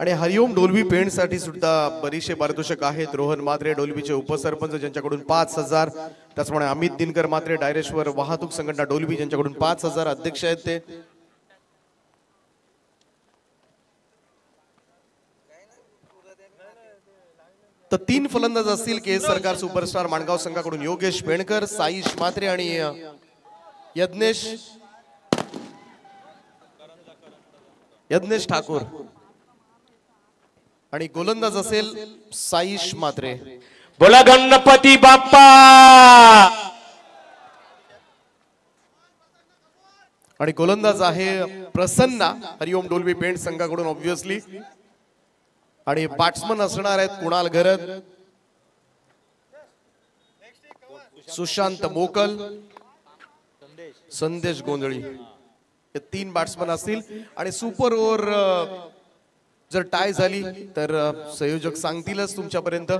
आणि हरिओम डोलवी पेंटसाठी सुद्धा बरीचसे पारितोषिक आहेत। रोहन मात्रे डोलवीचे उपसरपंच ज्यांच्याकडून 5000, त्याचप्रमाणे अमित दिनकर मात्रे डायरेक्टर वाहतूक संघटना डोलवी ज्यांच्याकडून 5000 अध्यक्ष आहेत ते। तर 3 फलंदाज असतील के सरकार सुपरस्टार माणगाव संघाकडून योगेश पेणकर, साईश मात्रे आणि यज्ञेश ठाकूर आणि गोलंदाज असेल साईश मात्रे। बोला गणपती बाप्पा। आणि गोलंदाज आहे प्रसन्ना हरिओम डोलवी पेंट संघाकडून ऑब्वियसली। आणि बॅट्समन असणार आहेत कुणाल घरत, सुशांत मोकल, संदेश गोंधळी, हे 3 बॅट्समन असतील। आणि सुपर ओव्हर जर टाय झाली तर संयोजक सांगतीलच तुमच्यापर्यंत।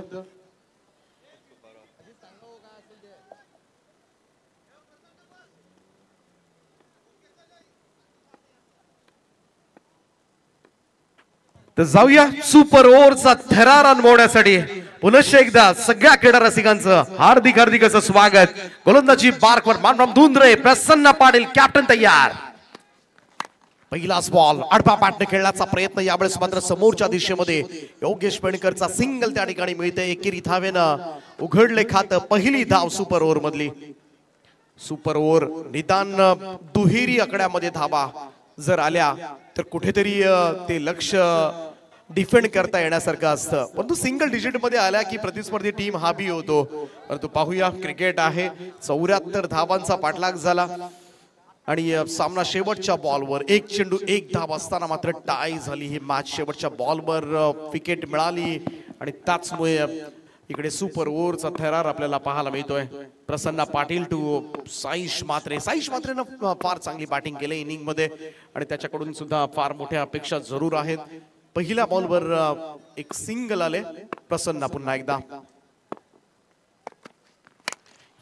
तर जाऊया सुपर ओव्हरचा थरार अनुभवण्यासाठी पुनश्च एकदा सगळ्या क्रीडा रसिकांचं हार्दिक हार्दिक असं स्वागत। गोलंदाजी बारकवर मानराम धुंद्रे, प्रसन्न पाटील कॅप्टन तयार। पहिलाच बॉल आडपा बॅटने खेळण्याचा प्रयत्न, यावेळेस मात्र समोरच्या दिशेमध्ये योगेश पेणकरचा सिंगल त्या ठिकाणी मिळते। एकेरी धावेनं उघडले खातं पहिली धाव सुपर ओव्हर मधली। सुपर ओव्हर निदान दुहेरी आकड्यामध्ये धावा जर आल्या तर कुठेतरी ते लक्ष डिफेंड करता येण्यासारखं असतं, परंतु सिंगल डिजिट मध्ये आल्या की प्रतिस्पर्धी टीम हाबी होतो। परंतु पाहूया क्रिकेट आहे, 74 धावांचा पाठलाग झाला आणि सामना शेवटच्या बॉलवर 1 चेंडू 1 धाव असताना मात्र टाय झाली ही मॅच। शेवटच्या बॉलवर विकेट मिळाली आणि त्याचमुळे इकडे सुपर ओव्हरचा थरार आपल्याला पाहायला मिळतोय। प्रसन्न पाटील टू साईश मात्रे। साईश मात्रेनं फार चांगली बॅटिंग केली इनिंग मध्ये आणि त्याच्याकडून सुद्धा फार मोठ्या अपेक्षा जरूर आहेत। पहिल्या बॉलवर एक सिंगल आले प्रसन्न पुन्हा एकदा।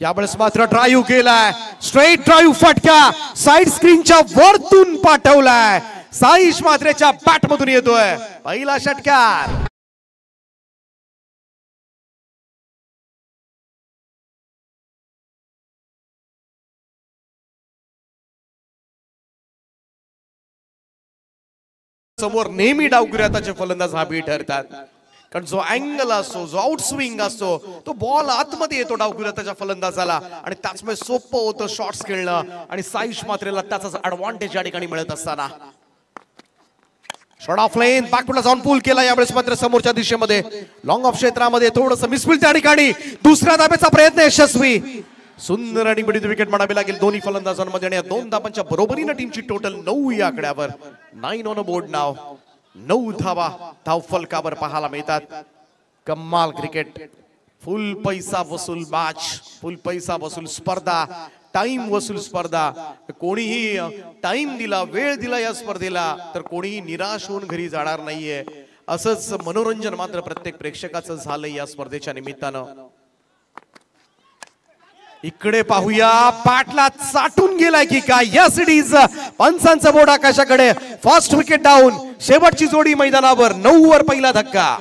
यावेळेस मात्र ड्राईव्ह केलाय, स्ट्रेट ड्राईव्ह फटका साइड स्क्रीनच्या वरतून पाठवलाय, साईश मात्रेच्या बॅट मधून येतोय पहिला षटकार। समोर नेहमी डावकुऱ्याचे फलंदाज हाबी ठरतात, कारण जो अँगल असतो, जो आउट स्विंग असतो, तो बॉल आतमध्ये येतो डावकुऱ्याच्या फलंदाजाला आणि त्याचमुळे सोपं होतं शॉट्स खेळणं आणि साईश मात्रेला त्याचा ऍडव्हान्टेज या ठिकाणी मिळत असताना शॉट ऑफ लेन बॅकफुटला जाऊन पूल केला। यावेळेस मात्र समोरच्या दिशेमध्ये लॉंग ऑफ क्षेत्रामध्ये थोडंसं मिसफिल त्या ठिकाणी, दुसऱ्या धाब्याचा प्रयत्न यशस्वी। सुंदर आणि बडी विकेट म्हणावी लागेल दोन्ही फलंदाजांमध्ये आणि 2 धावांच्या बरोबरीने टीमची टोटल 9 या आकड्यावर। 9 ऑन अ बोर्ड नाव, 9 धावा धाव फलकावर पाहायला मिळतात। कमाल क्रिकेट, फुल पैसा वसूल मॅच, फुल पैसा वसूल स्पर्धा, टाइम वसूल स्पर्धा। कोणीही टाइम दिला, वेळ दिला या स्पर्धेला तर कोणीही निराश होऊन घरी जाणार नाहीये। असंच मनोरंजन मात्र प्रत्येक प्रेक्षकाचं झालंय या स्पर्धेच्या निमित्तानं। इकडे पाहूया बॅटला चाटून गेलाय की काय, यस इट इज। पंचांचा बोर्ड आकाशाकडे, फर्स्ट विकेट डाऊन, शेवटची जोडी मैदानावर, 9 वर पहिला धक्का।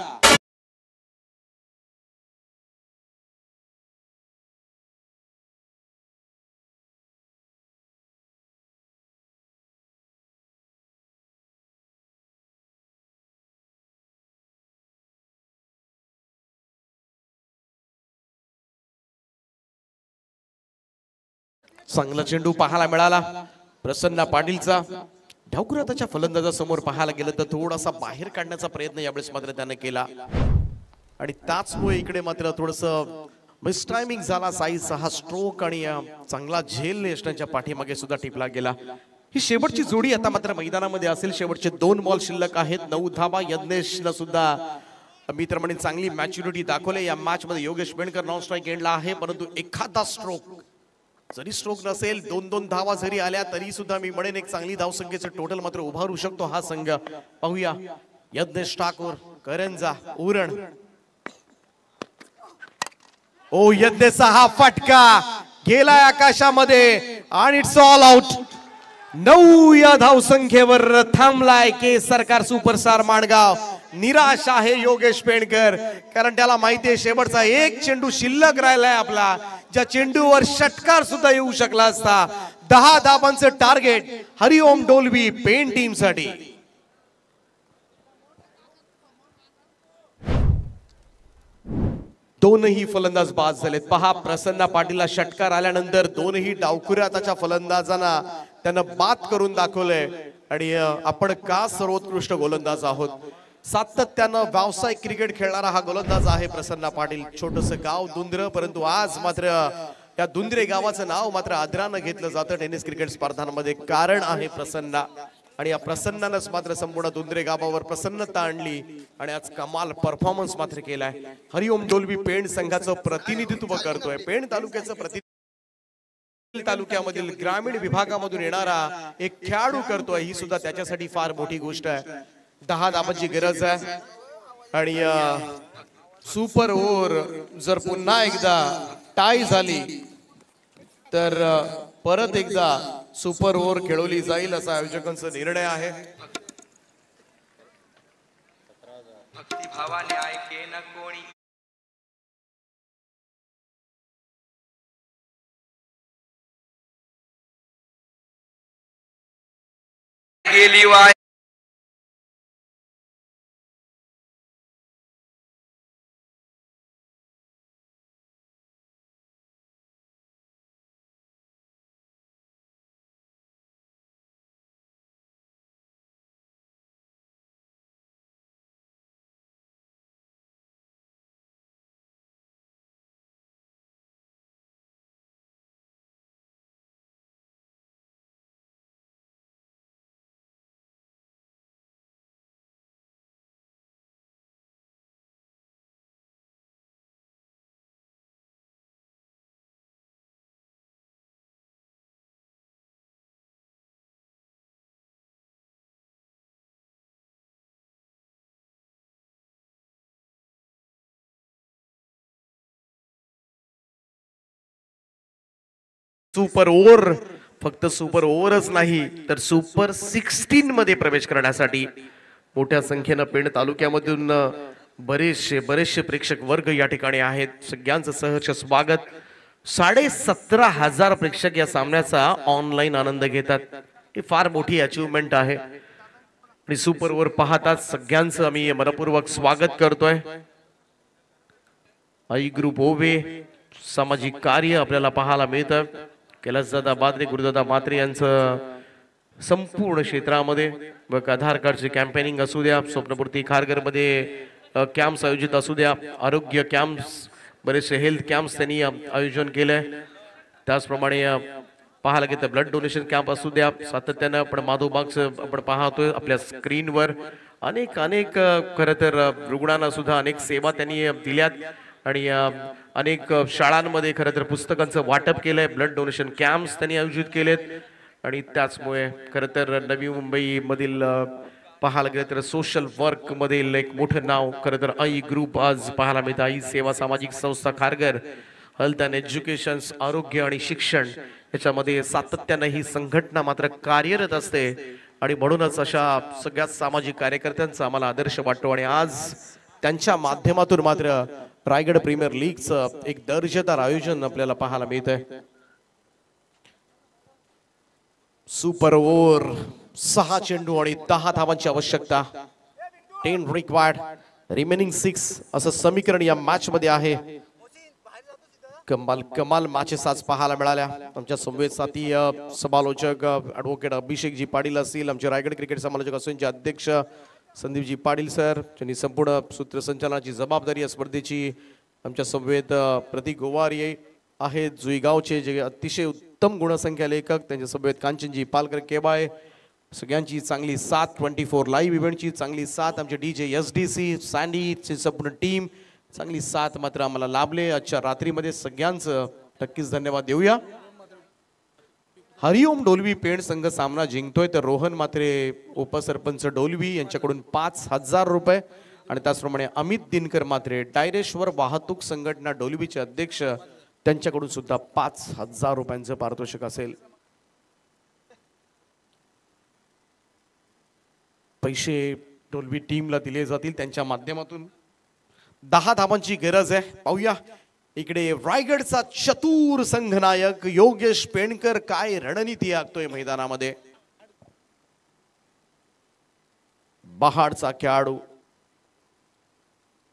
चांगला चेंडू पाहायला मिळाला प्रसन्न पाटीलचा। डावकुऱ्याच्या फलंदाजासमोर पाहायला गेलं तर थोडासा बाहेर काढण्याचा प्रयत्न यावेळेस मात्र त्याने केला आणि त्याचमुळे इकडे मात्र थोडंसं मिस टायमिंग झाला। साईचा हा स्ट्रोक आणि चांगला झेल यशच्या पाठीमागे सुद्धा टिपला गेला। ही शेवटची जोडी आता मात्र मैदानामध्ये असेल। शेवटचे 2 बॉल शिल्लक आहेत, 9 धावा। यज्ञेशला सुद्धा मित्रमंडळी चांगली मॅच्युरिटी दाखवले या मॅच मध्ये। योगेश पेणकर नॉन स्ट्राईक एंडला आहे, परंतु एखादा स्ट्रोक जरी स्ट्रोक नसेल, 2-2 धावा जरी आल्या तरी सुद्धा मी म्हणेन एक चांगली धावसंख्येचं टोटल मात्र उभारू शकतो हा संघ। पाहूया यज्ञेश ठाकूर, करंजा, उरण। ओ यज्ञेशचा हा फटका गेलाय आकाशामध्ये आणि इट्स ऑल आउट। 9 या धावसंख्येवर थांबलाय के सरकार सुपरस्टार माणगाव। निराश आहे योगेश पेणकर, कारण त्याला माहितीये शेवटचा एक चेंडू शिल्लक राहिलाय आपला, ज्या चेंडूवर षटकार सुद्धा येऊ शकला असता. 10 धाबांचं टार्गेट हरिओम डोलवी पेण टीम साठी. दोनही फलंदाज बाद झालेत. पहा, प्रसन्न पाटीलला षटकार आल्यानंतर दोनही डावखुऱ्याच्या फलंदाजांना त्यानं बाद करून दाखवलंय. आणि आपण का सर्वोत्कृष्ट गोलंदाज आहोत. सातत्यानं व्यावसायिक क्रिकेट खेळणारा हा गोलंदाज आहे प्रसन्न पाटील. छोटस गाव दुंद्र, परंतु आज मात्र या दुंद्रे गावाचं नाव मात्र आदरानं घेतलं जातं टेनिस क्रिकेट स्पर्धांमध्ये. कारण आहे प्रसन्न, आणि या प्रसन्नानंच मात्र संपूर्ण दुंद्रे गावावर प्रसन्नता आणली आणि आज कमाल परफॉर्मन्स मात्र केलाय. हरिओम डोलवी पेण संघाचं प्रतिनिधित्व करतोय. पेण तालुक्याचं तालुक्यामधील ग्रामीण विभागामधून येणारा एक खेळाडू करतोय, ही सुद्धा त्याच्यासाठी फार मोठी गोष्ट आहे. 10 धाबांची गरज आहे. आणि सुपर ओव्हर जर पुन्हा एकदा टाय झाली तर परत एकदा सुपर ओव्हर खेळवली जाईल असा आयोजकांचा निर्णय आहे. भक्तिभावाने ऐके न कोणी. गेली वाय सुपर ओव्हर, फक्त सुपर ओव्हरच नाही तर सुपर 16 मध्ये प्रवेश करण्यासाठी मोठ्या संख्येनं पेण तालुक्यामधून बरेचसे प्रेक्षक वर्ग या ठिकाणी आहेत. सगळ्यांचं सहर्ष स्वागत. 17,500 प्रेक्षक या सामन्याचा ऑनलाईन आनंद घेतात. ही फार मोठी अचिव्हमेंट आहे. आणि सुपर ओव्हर पाहताच सगळ्यांचं आम्ही मनपूर्वक स्वागत करतोय. आई ग्रुप ओवे सामाजिक कार्य आपल्याला पाहायला मिळतं. कैलासदादा बाद्रे, गुरुदादा मात्रे यांचं संपूर्ण क्षेत्रामध्ये बघ, आधार कार्डचे कॅम्पेनिंग असू द्या, स्वप्नपूर्ती खारघर मध्ये कॅम्प्स आयोजित असू द्या, आरोग्य कॅम्प्स, बरेचसे हेल्थ कॅम्प्स त्यांनी आयोजन केलंय. त्याचप्रमाणे पाहायला गेलं ब्लड डोनेशन कॅम्प असू द्या, सातत्यानं आपण माधवबागचं आपण पाहतोय आपल्या स्क्रीनवर. अनेक खरं तर रुग्णांना सुद्धा अनेक सेवा त्यांनी दिल्यात. आणि अनेक शाळांमध्ये खरं तर पुस्तकांचं वाटप केलंय. ब्लड डोनेशन कॅम्प्स त्यांनी आयोजित केलेत. आणि त्याचमुळे खरं तर नवी मुंबई मधील पाहायला गेलं तर सोशल वर्क मधील एक मोठं नाव खरं तर आई ग्रुप आज पाहायला मिळतं. आई सेवा सामाजिक संस्था खारघर, हेल्थ अँड एज्युकेशन, आरोग्य आणि शिक्षण याच्यामध्ये सातत्यानं ही संघटना मात्र कार्यरत असते. आणि म्हणूनच अशा सगळ्या सामाजिक कार्यकर्त्यांचा आम्हाला आदर्श वाटतो. आणि आज त्यांच्या माध्यमातून मात्र रायगड प्रीमियर लीगचं एक दर्जेदार आयोजन आपल्याला पाहायला मिळतंय. सुपर ओव्हर, 6 चेंडू आणि 10 धावांची आवश्यकता. 10 रिक्वायर्ड, रिमेनिंग 6 असं समीकरण या मॅच मध्ये आहे. कमाल मॅचेस आज पाहायला मिळाल्या. आमच्या संवेद साथी समालोचक ॲडव्होकेट अभिषेकजी पाटील असतील, आमचे रायगड क्रिकेट समालोचक असोचे अध्यक्ष संदीपजी पाटील सर, त्यांनी संपूर्ण सूत्रसंचालनाची जबाबदारी या स्पर्धेची. आमच्या संवेद प्रतीक गोवारी आहेत जुईगावचे, जे अतिशय उत्तम गुणसंख्या लेखक. त्यांच्या संवेद कांचनजी पालकर केबाय, सगळ्यांची चांगली साथ. 24 लाईव्ह इव्हेंटची चांगली साथ. आमचे DJ SDC सँडीची संपूर्ण टीम चांगली साथ मात्र आम्हाला लाभले आजच्या रात्रीमध्ये. सगळ्यांचं नक्कीच धन्यवाद देऊया. हरिओम डोलवी पेण संघ सामना जिंकतोय तर रोहन मात्रे उपसरपंच डोलवी यांच्याकडून 5,000 रुपये आणि त्याचप्रमाणे अमित दिनकर मात्रे डायरेश्वर वाहतूक संघटना डोलवीचे अध्यक्ष त्यांच्याकडून सुद्धा 5,000 रुपयांचं पारितोषिक असेल. पैसे डोल्बी टीमला दिले जातील त्यांच्या माध्यमातून. 10 धावांची गरज आहे. पाहूया इकडे रायगडचा चतुर संघनायक योगेश पेणकर काय रणनीती आखतोय मैदानामध्ये. बहाडचा खेळाडू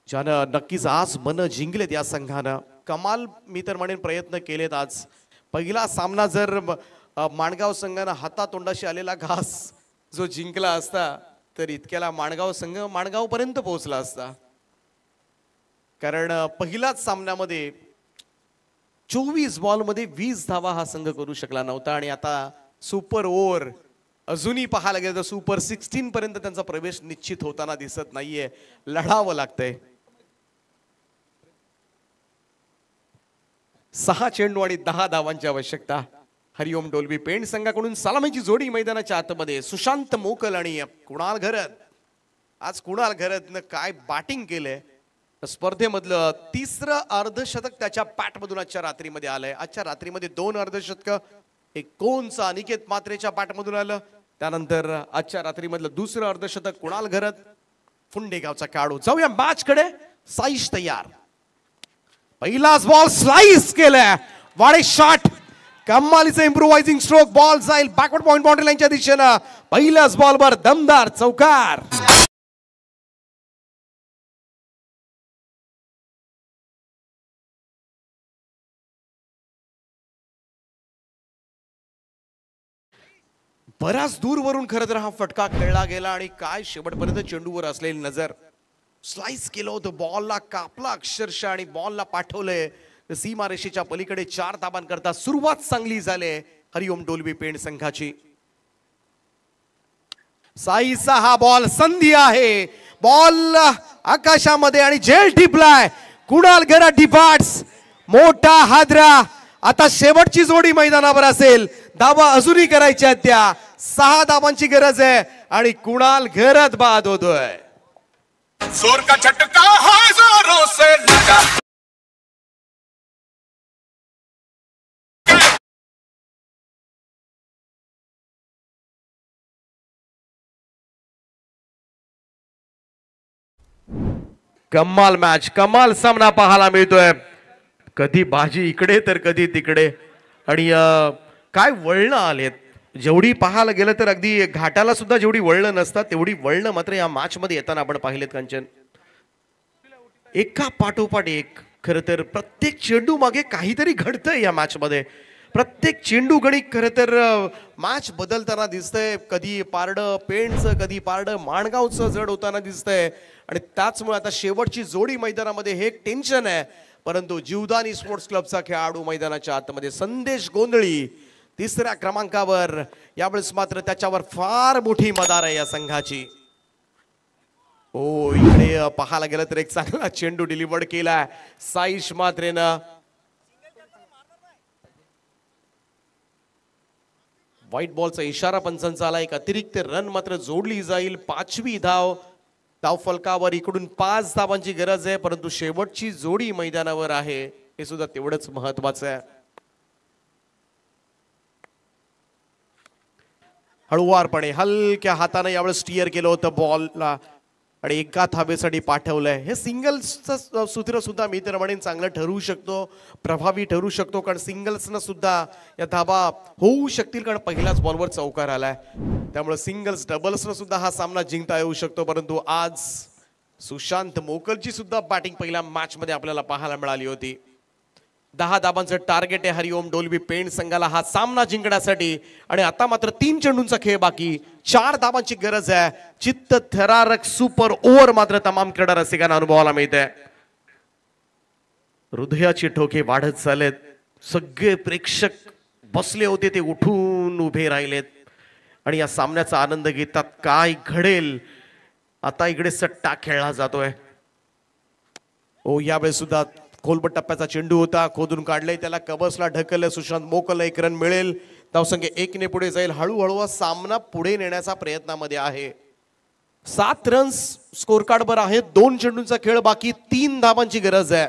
ज्यानं नक्कीच आज मन जिंकलेत या संघानं. कमाल मी तर म्हणेन प्रयत्न केलेत आज. पहिला सामना जर माणगाव संघानं हातातोंडाशी आलेला घास जो जिंकला असता तर इतक्याला माणगाव संघ माणगाव पर्यंत पोहोचला असता. कारण पहिल्याच सामन्यामध्ये 24 बॉलमध्ये 20 धावा हा संघ करू शकला नव्हता आणि आता सुपर ओव्हर अजूनही पाहायला गेलं तर सुपर 16 पर्यंत त्यांचा प्रवेश निश्चित होताना दिसत नाहीये. लढावं लागतंय. 6 चेंडू आणि 10 धावांची आवश्यकता. हरिओम डोल्बी पेण संघाकडून सलामीची जोडी मैदानाच्या आतमध्ये. सुशांत मोकल आणि कुणाल घरत. आज कुणाल घरतनं काय बॅटिंग केलंय. स्पर्धेमधलं 3रं अर्धशतक त्याच्या पॅटमधून आजच्या रात्रीमध्ये आलंय. आजच्या रात्रीमध्ये 2 अर्धशतक. एक कोणचं अनिकेत मात्रेच्या पॅटमधून आलं. त्यानंतर आजच्या रात्रीमधलं 2रं अर्धशतक कुणाल घरत फुंडेगावचा खेळाडू. जाऊया मॅच कडे. साईश तयार. पहिलाच बॉल स्लाइस केलाय. वाडे शॉट. कमालीचा इम्प्रोवायझिंग स्ट्रोक. बॉल जाईल बॅकवर्ड पॉइंट बाउंड्री लाईनच्या दिशेनं. पहिल्याच बॉलवर दमदार चौकार. बराच दूरवरून खरं तर हा फटका खेळला गेला आणि काय शेवटपर्यंत चेंडूवर असलेली नजर. स्लाइस केलं होतं. बॉलला कापला अक्षरशः आणि बॉलला पाठवलंय सीमारेषेच्या पलीकडे. 4 धावांकरता सुरुवात चांगली झाली हरिओम डोल्बी पेण संघाची. साईचा हा बॉल संधी आहे. बॉल आकाशामध्ये आणि झेल टिपलाय. कुणाल घरत डिपार्ट्स. मोठा हादरा. आता शेवटची जोडी मैदानावर असेल. धावा अजूनही करायच्या त्या. 6 धावांची गरज आहे आणि कुणाल घरत बाद होतोय. जोर का झटका है जोरों से लगा. कमाल मॅच. कमाल सामना पाहायला मिळतोय. कधी बाजी इकडे तर कधी तिकडे आणि काय वळणं आलेत. जेवढी पाहायला गेलं तर अगदी घाटाला सुद्धा जेवढी वळणं नसतात तेवढी वळणं मात्र या मॅच मध्ये येताना आपण पाहिलेत कांचन. एका पाठोपाठ एक. खरं तर प्रत्येक चेंडू मागे काहीतरी घडतंय या मॅच मध्ये. प्रत्येक चेंडू गणित खरं तर मॅच बदलताना दिसतंय. कधी पारडं पेणचं कधी पारडं माणगावचं जड होताना दिसतंय आणि त्याचमुळे आता शेवटची जोडी मैदानामध्ये हे एक टेन्शन आहे. परंतु जीवदानी स्पोर्ट्स क्लबचा खेळाडू मैदानाच्या आतमध्ये संदेश गोंधळी 3ऱ्या क्रमांकावर. यावेळेस मात्र त्याच्यावर फार मोठी मदार आहे या संघाची. हो इकडे पाहायला गेलं तर एक चांगला चेंडू डिलिव्हर्ड केलाय साईश मात्रेनं. व्हाईट बॉलचा इशारा पंचांचा आला. एक अतिरिक्त रन मात्र जोडली जाईल. 5वी धाव धावफलकावर. इकडून 5 धावांची गरज आहे परंतु शेवटची जोडी मैदानावर आहे हे सुद्धा तेवढंच महत्वाचं आहे. हळुवारपणे हलक्या हाताने यावेळेस स्टिअर केलं होतं बॉलला आणि एका धावेसाठी पाठवलंय. हे सिंगल्सचं सूत्र सुद्धा मी तर म्हणेन चांगलं ठरू शकतो. प्रभावी ठरू शकतो कारण सिंगल्सनं सुद्धा या धावा होऊ शकतील कारण पहिल्याच बॉलवर चौकार आलाय. त्यामुळे सिंगल्स डबल्सनं सुद्धा हा सामना जिंकता येऊ शकतो. परंतु आज सुशांत मोकलची सुद्धा बॅटिंग पहिल्या मॅच मध्ये आपल्याला पाहायला मिळाली होती. 10 धावांचं टार्गेट आहे हरिओम डोल्बी पेण संघाला हा सामना जिंकण्यासाठी आणि आता मात्र 3 चेंडूंचा खेळ बाकी. 4 धावांची गरज आहे. चित्त थरारक सुपर ओव्हर मात्र तमाम क्रीडा रसिकांना अनुभवायला मिळते. हृदयाची ठोके वाढत चालेत. सगळे प्रेक्षक बसले होते ते उठून उभे राहिलेत आणि या सामन्याचा आनंद घेतात. काय घडेल. आता इकडे सट्टा खेळला जातोय. ओ यावेळेस सुद्धा खोलबट टप्प्याचा चेंडू होता. खोदून काढले त्याला कबसला ढकललं. सुशांत मोकलला 1 रन मिळेल. धावसंख्या 1 ने पुढे जाईल. हळूहळू सामना पुढे नेण्याचा प्रयत्नामध्ये आहे. 7 रन्स स्कोर कार्डवर आहे. 2 चेंडूंचा खेळ बाकी. 3 धावांची गरज आहे.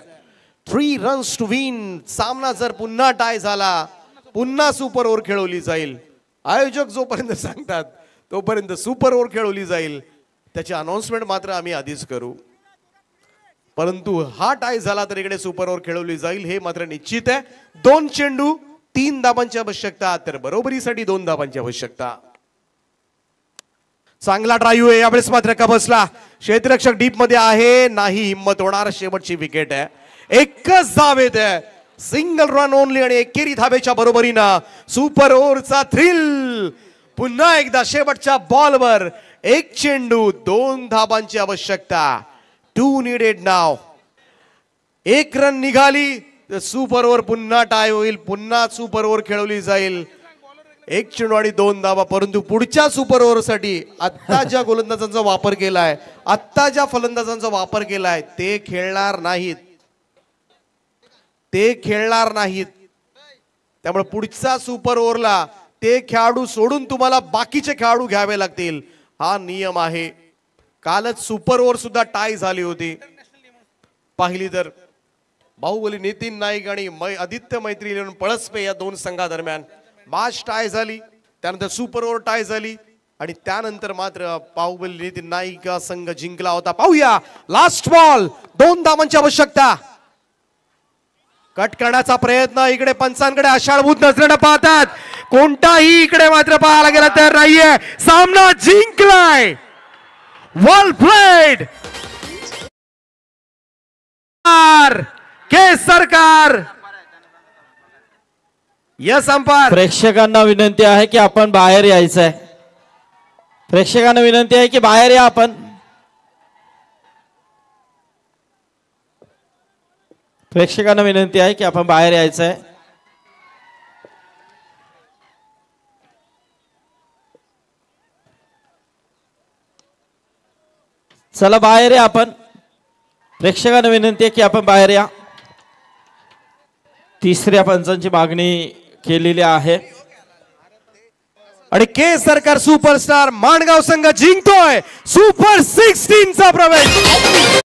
3 रन्स टू विन. सामना जर पुन्हा टाय झाला पुन्हा सुपर ओव्हर खेळवली जाईल. आयोजक जोपर्यंत सांगतात तोपर्यंत सुपर ओव्हर खेळवली जाईल. त्याची अनाउन्समेंट मात्र आम्ही आधीच करू. परंतु हा टाय झाला तर इकडे सुपर ओव्हर खेळवली जाईल हे मात्र निश्चित आहे. 2 चेंडू 3 धाबांची आवश्यकता, तर बरोबरीसाठी 2 धाबांची आवश्यकता. चांगला ड्राईव्ह आहे यावेळेस मात्र का बसला. क्षेत्ररक्षक डीप मध्ये आहे, नाही हिंमत होणार. शेवटची विकेट आहे. एकच धाव येत आहे, सिंगल रन ओनली आणि एकेरी धावेच्या बरोबरीनं सुपर ओव्हरचा थ्रिल. पुन्हा एकदा शेवटच्या बॉलवर 1 चेंडू 2 धाबांची आवश्यकता. 2 नीडेड नाव. 1 रन निघाली तर सुपर ओव्हर पुन्हा टाय होईल, पुन्हा सुपर ओव्हर खेळवली जाईल. 1 चेंडू आणि 2 धाबा. परंतु पुढच्या सुपर ओव्हर साठी आत्ता ज्या गोलंदाजांचा वापर केलाय, आत्ता ज्या फलंदाजांचा वापर केलाय ते खेळणार नाहीत, ते खेळणार नाहीत. त्यामुळे पुढच्या सुपर ओव्हरला ते खेळाडू सोडून तुम्हाला बाकीचे खेळाडू घ्यावे लागतील. हा नियम आहे. कालच सुपर ओव्हर सुद्धा टाय झाली होती. पाहिली तर बाहुबली नितीन नाईक आणि आदित्य मैत्री पळसपे या 2 संघादरम्यान मॅच टाय झाली. त्यानंतर सुपर ओव्हर टाय झाली आणि त्यानंतर मात्र बाहुबली नितीन नाईक संघ जिंकला होता. पाहूया लास्ट बॉल. 2 धावांची आवश्यकता. कट करण्याचा प्रयत्न. इकडे पंचांकडे आषाढभूत नजरेनं पाहतात. कोणताही इकडे मात्र पाहायला गेला तर नाहीये. सामना जिंकलाय. वेल प्लेड के सरकार. Yes umpire. प्रेक्षकांना विनंती आहे की आपण बाहेर यायचं आहे. प्रेक्षकांना विनंती आहे की बाहेर या आपण. प्रेक्षकांना विनंती आहे की आपण बाहेर यायचं आहे. चला बाहेर या आपण. प्रेक्षकांना विनंती आहे की आपण बाहेर या. तिसऱ्या पंचांची मागणी केलेली आहे आणि के सरकार सुपरस्टार माणगाव संघ जिंकतोय सुपर 16 चा प्रवेश.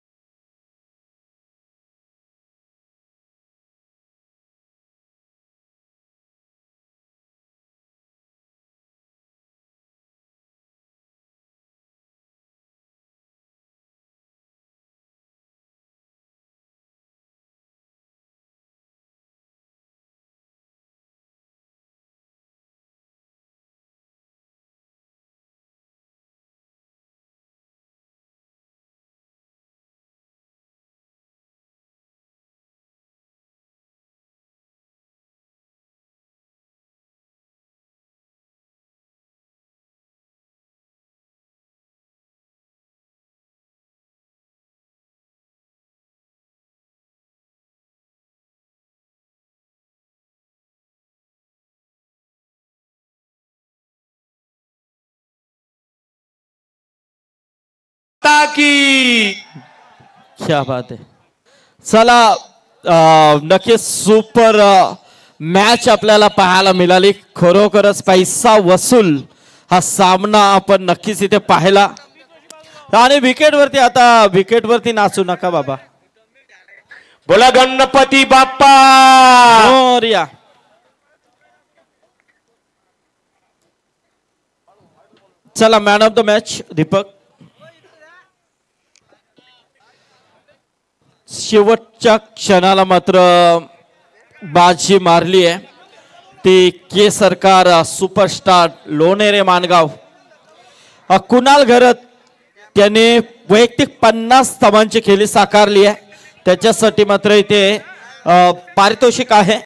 की क्या बात आहे. चला नक्कीच सुपर मॅच आपल्याला पाहायला मिळाली. खरोखरच पैसा वसूल हा सामना आपण नक्कीच इथे पाहिला. आणि विकेटवरती, आता विकेटवरती नाचू नका बाबा. बोला गणपती बाप्पा मोरया. चला man of the match Deepak. शेवटच्या क्षणाला मात्र बाजी मारली आहे ती के सरकार सुपरस्टार लोणेरे माणगाव. कुणाल घरत त्याने वैयक्तिक 50 धावांची खेळी साकारली आहे. त्याच्यासाठी मात्र इथे पारितोषिक आहे.